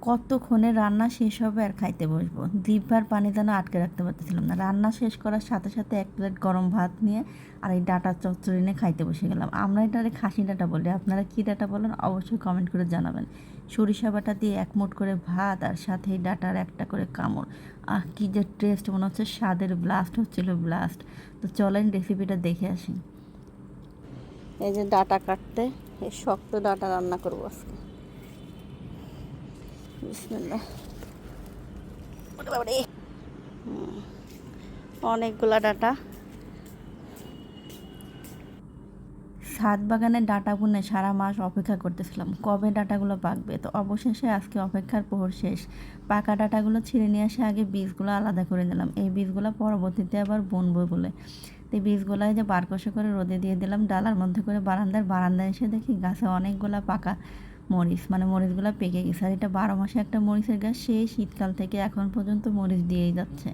কতক্ষণে রান্না শেষ হবে আর খাইতে বসবো, জিহ্বার পানি যেন আটকে রাখতে পারতেছিলাম না। রান্না শেষ করার সাথে সাথে এক প্লেট গরম ভাত নিয়ে আর এই ডাটা চচ্চড়ি নিয়ে খাইতে বসে গেলাম। আমরা এটারে খাসি ডাটা বলি, আপনারা কী ডাটা বলেন অবশ্যই কমেন্ট করে জানাবেন। সরিষা বাটা দিয়ে এক মুঠ করে ভাত আর সাথে এই ডাটার একটা করে কামড়, কী যে টেস্ট, মনে হচ্ছে স্বাদের ব্লাস্ট হচ্ছিল, ব্লাস্ট। তো চলেন রেসিপিটা দেখে আসি। এই যে ডাটা কাটতে, এই শক্ত ডাটা রান্না করবো আজকে। বিসমিল্লাহ। অনেকগুলা ডাটা, ছাদ বাগানে ডাটা বুনে সারা মাস অপেক্ষা করতেছিলাম কবে ডাটাগুলো পাকবে। তো অবশেষে আজকে অপেক্ষার প্রহর শেষ। পাকা ডাটাগুলো ছিঁড়ে নিয়ে আসে আগে বীজগুলো আলাদা করে নিলাম, এই বীজগুলো পরবর্তীতে আবার বুনবো বলে। তো এই বীজগুলো যে বার কষে করে রোদে দিয়ে দিলাম ডালার মধ্যে করে। বারান্দায় এসে দেখি গাছে অনেকগুলো পাকা মরিচ, মানে মরিচগুলো পেকে গেছে। আর এটা 12 মাসে একটা মরিচের গাছ, সেই শীতকাল থেকে এখন পর্যন্ত মরিচ দিয়েই যাচ্ছে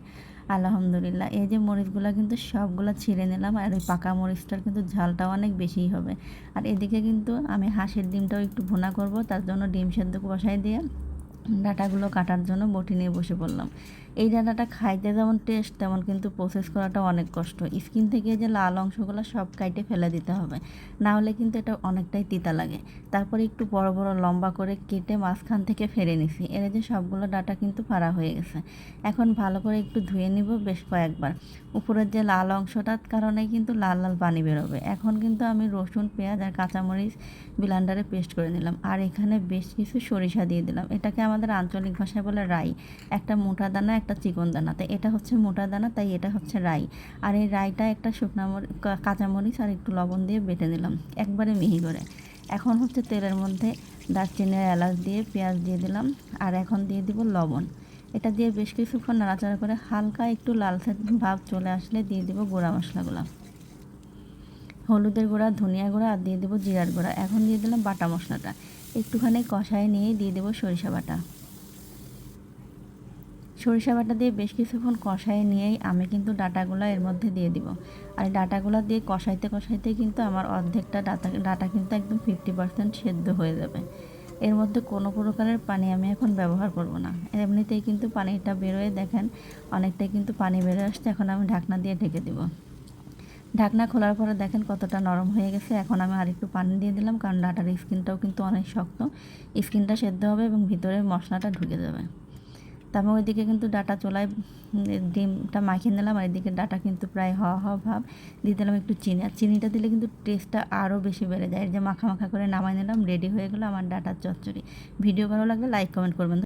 আলহামদুলিল্লাহ। এই যে মরিচগুলো কিন্তু সবগুলো ছিঁড়ে নিলাম, আর ওই পাকা মরিচটার কিন্তু ঝালটাও অনেক বেশিই হবে। আর এদিকে কিন্তু আমি হাঁসের ডিমটাও একটু ভুনা করব, তার জন্য ডিম সেদ্ধ বসাই দিয়ে ডাটাগুলো কাটার জন্য বটি নিয়ে বসে পড়লাম। এই ডাটাটা খাইতে যেমন টেস্ট, তেমন কিন্তু প্রসেস করাটা অনেক কষ্ট। স্কিন থেকে যে লাল অংশগুলো সব কাইটে ফেলে দিতে হবে, না হলে কিন্তু এটা অনেকটাই তিতা লাগে। তারপরে একটু বড় বড় লম্বা করে কেটে মাঝখান থেকে ফেলে নিছি। এর যে সবগুলো ডাটা কিন্তু ফাড়া হয়ে গেছে। এখন ভালো করে একটু ধুয়ে নিব বেশ কয়েকবার। উপরের যে লাল অংশটার কারণে কিন্তু লাল লাল পানি বেরোবে। এখন কিন্তু আমি রসুন, পেঁয়াজ আর কাঁচামরিচ ব্লেন্ডারে পেস্ট করে নিলাম, আর এখানে বেশ কিছু সরিষা দিয়ে দিলাম। এটাকে আমাদের আঞ্চলিক ভাষায় বলে রাই। একটা মোটা দানা, একটা চিকন দানা, তাই এটা হচ্ছে মোটা দানা, তাই এটা হচ্ছে রাই। আর এই রাইটা একটা শুকনা কাঁচামরিচ আর একটু লবণ দিয়ে বেটে নিলাম একবারে মিহি করে। এখন হচ্ছে তেলের মধ্যে দারচিনি আর এলাচ দিয়ে পেঁয়াজ দিয়ে দিলাম, আর এখন দিয়ে দিব লবণ। এটা দিয়ে বেশ কিছুক্ষণ নাড়াচাড়া করে হালকা একটু লালচে ভাব চলে আসলে দিয়ে দিব গুঁড়া মশলাগুলো, হলুদের গুঁড়া, ধনিয়া গুঁড়া, আর দিয়ে দেবো জিরার গুঁড়া। এখন দিয়ে দিলাম বাটা মশলাটা, একটুখানি কষায় নিয়ে দিয়ে দেবো সরিষা বাটা। সরিষা বাটা দিয়ে বেশ কিছুক্ষণ কষায় নিয়েই আমি কিন্তু ডাটাগুলো এর মধ্যে দিয়ে দিব। আর ডাটাগুলো দিয়ে কষাইতে কষাইতে কিন্তু আমার অর্ধেকটা ডাটা কিন্তু একদম 50% সেদ্ধ হয়ে যাবে। এর মধ্যে কোনো প্রকারের পানি আমি এখন ব্যবহার করব না, এমনিতেই কিন্তু পানিটা বেরোয়, দেখেন অনেকটাই কিন্তু পানি বেরোয় আসছে। এখন আমি ঢাকনা দিয়ে ঢেকে দেবো। ঢাকনা খোলার পরে দেখেন কতটা নরম হয়ে গেছে। এখন আমি আরেকটু পানি দিয়ে দিলাম, কারণ ডাটার স্কিনটাও কিন্তু অনেক শক্ত, স্কিনটা সেদ্ধ হবে এবং ভিতরে মশলাটা ঢুকে যাবে। তারপর ওইদিকে কিন্তু ডাটা চোলায় ডিমটা মাখিয়ে নিলাম, আর এদিকে ডাটা কিন্তু প্রায় হওয়া হওয়া ভাব। দিয়ে দিলাম একটু চিনি, আর চিনিটা দিলে কিন্তু টেস্টটা আরও বেশি বেড়ে যায়। এর যে মাখা মাখা করে নামাই নিলাম, রেডি হয়ে গেলো আমার ডাটার চচ্চড়ি। ভিডিও ভালো লাগলে লাইক কমেন্ট করবেন।